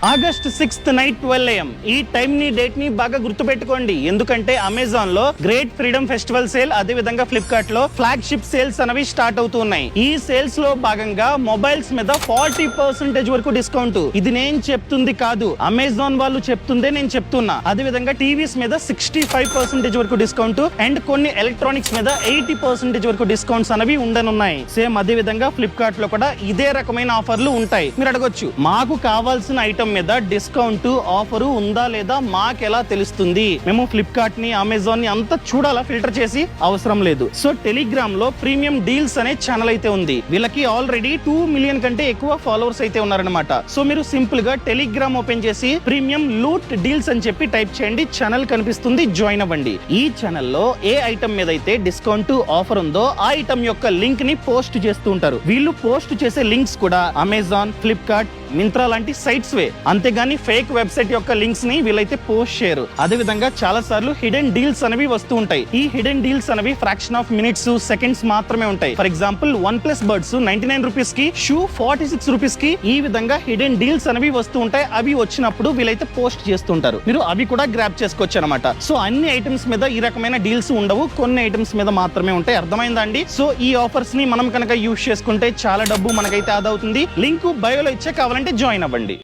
August 6th night 12 AM ఈ time ని date ని బాగా గుర్తుపెట్టుకోండి. ఎందుకంటే అమెజాన్ లో గ్రేట్ ఫ్రీడమ్ ఫెస్టివల్ సేల్, అదే విధంగా ఫ్లిప్కార్ట్ లో ఫ్లాగ్షిప్ సేల్స్ అనేవి స్టార్ట్ అవుతున్నాయి. ఈ సేల్స్ లో భాగంగా మొబైల్స్ మీద 40% వరకు డిస్కౌంట్. ఇది నేను చెప్తుంది కాదు, అమెజాన్ వాళ్ళు చెప్తుందే నేను చెప్తున్నా. అదే విధంగా టీవీస్ మీద 65% వరకు డిస్కౌంట్ అండ్ కొన్ని ఎలక్ట్రానిక్స్ మీద 80% వరకు డిస్కౌంట్స్ అనేవి ఉండనున్నాయి. సేమ్ అదే విధంగా ఫ్లిప్కార్ట్ లో కూడా ఇదే రకమైన ఆఫర్లు ఉంటాయి. మీరు అడగొచ్చు, మాకు కావాల్సిన ఐటమ్ మీద డిస్కౌంట్ ఆఫర్ ఉందా లేదా మాకెలా తెలుస్తుంది? మేము ఫ్లిప్కార్ట్ ని అమెజాన్ ని అంతా చూడాలా ఫిల్టర్ చేసి? అవసరం లేదు. సో టెలిగ్రామ్ లో ప్రీమియం డీల్స్ అనే ఛానల్ అయితే ఉంది. వీళ్ళకి ఆల్రెడీ 2 మిలియన్ కంటే ఎక్కువ ఫాలోవర్స్ అయితే ఉన్నారనమాట. సో మీరు సింపుల్ గా టెలిగ్రామ్ ఓపెన్ చేసి ప్రీమియం లూట్ డీల్స్ అని చెప్పి టైప్ చేయండి, ఛానల్ కనిపిస్తుంది, జాయిన్ అవ్వండి. ఈ ఛానల్లో ఏ ఐటమ్ మీద అయితే డిస్కౌంట్ ఆఫర్ ఉందో ఆ ఐటమ్ యొక్క లింక్ ని పోస్ట్ చేస్తూ ఉంటారు. వీళ్ళు పోస్ట్ చేసే లింక్స్ కూడా అమెజాన్, ఫ్లిప్కార్ట్, మింత్రా లాంటి సైట్స్ వే, అంతేగాని ఫేక్ వెబ్సైట్ యొక్క లింక్స్ ని వీళ్ళైతే పోస్ట్ చేయరు. అదే విధంగా చాలా సార్లు హిడెన్ డీల్స్ అనేవి వస్తూ ఉంటాయి. ఈ హిడెన్ డీల్స్ అనేవి ఫ్రాక్షన్ ఆఫ్ మినిట్స్, సెకండ్స్ మాత్రమే ఉంటాయి. For example OnePlus birds 99 rupees కి, షూ 46 రూపీస్ కి, ఈ విధంగా హిడెన్ డీల్స్ అనేవి వస్తూ ఉంటాయి. అవి వచ్చినప్పుడు వీళ్ళైతే పోస్ట్ చేస్తుంటారు. మీరు అవి కూడా గ్రాబ్ చేసుకోవచ్చు అనమాట. సో అన్ని ఐటమ్స్ మీద ఈ రకమైన డీల్స్ ఉండవు, కొన్ని ఐటమ్స్ మీద మాత్రమే ఉంటాయి. అర్థమైందా అండి? సో ఈ ఆఫర్స్ ని మనం కనుక యూజ్ చేసుకుంటే చాలా డబ్బు మనకైతే ఆదా అవుతుంది. లింక్ బయోలో ఇచ్చే, కావాలంటే జాయిన్ అవ్వండి.